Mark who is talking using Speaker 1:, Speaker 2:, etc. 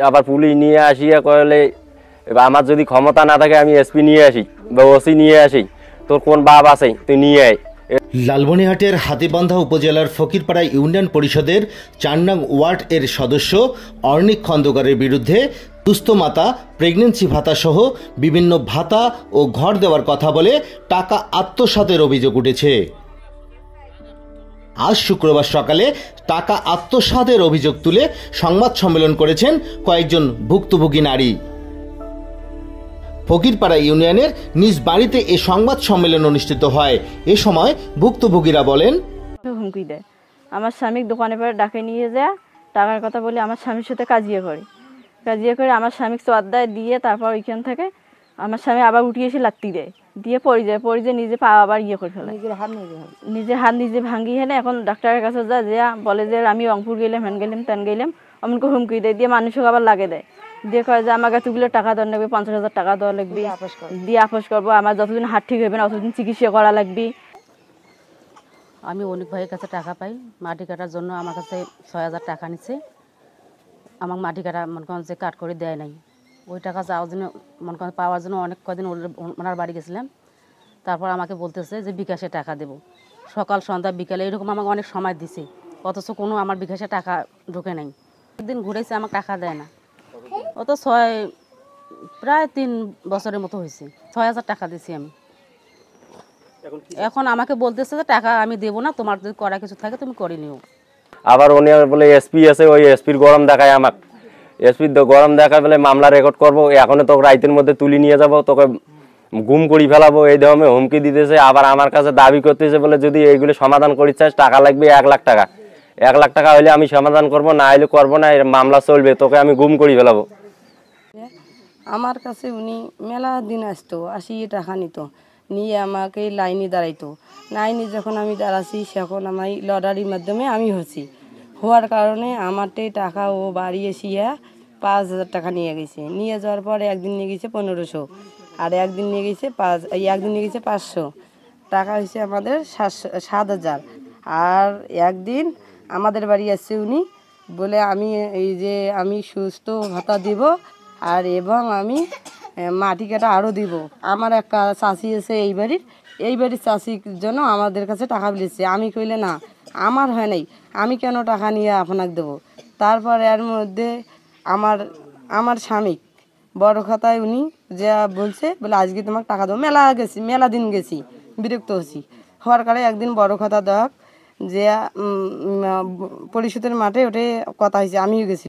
Speaker 1: আবার পুলিশ নিয়ে আসিয়া কইলে আমার যদি ক্ষমতা না থাকে আমি এসপি নিয়ে আসি বা ওসি নিয়ে আসি, তোর কোন বাপ আছে তুই নিয়ে আয়।
Speaker 2: লালমনিরহাটের হাতীবান্ধা উপজেলার ফকিরপাড়া ইউনিয়ন পরিষদের ৪ নং ওয়ার্ড এর সদস্য অর্ণিক খন্দকারের বিরুদ্ধে দুস্থ মাতা, প্রেগন্যান্সি ভাতা সহ বিভিন্ন ভাতা ও ঘর দেওয়ার কথা বলে টাকা আত্মসাতের অভিযোগ উঠেছে। আজ শুক্রবার সকালে টাকা আত্মসাতের অভিযোগ তুলে সংবাদ সম্মেলন করেছেন কয়েকজন ভুক্তভোগী নারী। ফকিরপাড়া ইউনিয়নের নিজ বাড়িতে এ সংবাদ সম্মেলন অনুষ্ঠিত হয়। এ সময় ভুক্তভোগীরা বলেন,
Speaker 3: হুমকি দেয়, আমার স্বামী দোকানে পরে ডাকে নিয়ে যায়, টাকার কথা বলে আমার স্বামীর সাথে কাজিয়ে করে আমার স্বামীকে চোয়াদ্দায় দিয়ে তারপর ওইখান থেকে আমার স্বামী আবার উঠিয়ে এসে লাত্তি দেয়, দিয়ে পড়ে যায় নিজে পা আবার করে ফেলে, নিজের হাত নিজে ভাঙি হেনে এখন ডাক্তারের কাছে যা বলে যে আমি রংপুর গেলাম, হ্যান গেলাম তেন গেলাম, এমনকি হুমকি দেয়, দিয়ে মানুষকে আবার লাগে দেয়, দিয়ে কয় যে আমাকে এতগুলো টাকা দেওয়া লাগবে, 50,000 টাকা দেওয়া লাগবে, দিয়ে আপোষ করবো, আমার যতদিন হাত ঠিক হবে না অতদিন চিকিৎসা করা লাগবে।
Speaker 4: আমি অনেক ভাইয়ের কাছে টাকা পাই, মাটি কাটার জন্য আমার কাছে 6,000 টাকা নিচ্ছে। আমার মাটি কাটা মনে করেন যে কাট করে দেয় নাই, ওই টাকা যাওয়ার জন্য মনে করেন পাওয়ার জন্য অনেক কদিন ওনার বাড়ি গেছিলাম। তারপর আমাকে বলতেছে যে বিকাশে টাকা দেবো, সকাল সন্ধ্যা বিকালে এরকম আমাকে অনেক সময় দিছে, অথচ কোনো আমার বিকাশে টাকা ঢুকে নাই। একদিন ঘুরেছে আমার টাকা দেয় না, ও তো প্রায় 3 বছরের মতো হয়েছে। 6,000 টাকা দিছি আমি, এখন আমাকে বলতেছে যে টাকা আমি দেবো না, তোমার যদি করা কিছু থাকে তুমি করে নিও।
Speaker 1: আবার উনি বলে এসপি আছে, ওই এসপির গরম দেখায় আমাকে, এসপির গরম দেখায় বলে মামলা রেকর্ড করবো, এখনো তোকে রাইতের মধ্যে তুলি নিয়ে যাবো, তোকে গুম করি ফেলাবো, এই ধরনের হুমকি দিতেছে। আবার আমার কাছে দাবি করতেছে বলে যদি এইগুলো সমাধান করি চাস টাকা লাগবে 1 লাখ টাকা, 1 লাখ টাকা হলে আমি সমাধান করবো, না হলে করবো না, মামলা চলবে, তোকে আমি গুম করি ফেলাবো।
Speaker 5: আমার কাছে উনি মেলা দিন আসতো, আসিয়ে টাকা নিত, নিয়ে আমাকে লাইনে দাঁড়াইতো। লাইনে যখন আমি দাঁড়াচ্ছি তখন আমার লটারির মাধ্যমে আমি হওয়ার কারণে আমারটাই টাকা ও বাড়ি এসিয়া 5,000 টাকা নিয়ে গেছে। নিয়ে যাওয়ার পরে একদিন নিয়ে গেছে 1500, আর একদিন নিয়ে গেছে একদিন নিয়ে গেছে 500 টাকা, হয়েছে আমাদের 7,000। আর একদিন আমাদের বাড়ি আসছে উনি বলে আমি সুস্থ ভাতা দিব আর এবং আমি মাটি কাটা আরও দিব। আমার একটা চাষি আছে এই বাড়ির চাষির জন্য আমাদের কাছে টাকা বলেছে। আমি কইলে না, আমার হয় নাই, আমি কেন টাকা নিয়ে আপনাকে দেবো। তারপর এর মধ্যে আমার স্বামী বড় খাতায় উনি যা বলছে বলে আজকে তোমাকে টাকা দেবো। মেলা দিন গেছি, বিরক্ত হচ্ছি, হওয়ার কারণে একদিন বড় খাতা দেওয়া যে পরিষদের মাঠে ওঠে কথা হয়েছে, আমিও গেছি।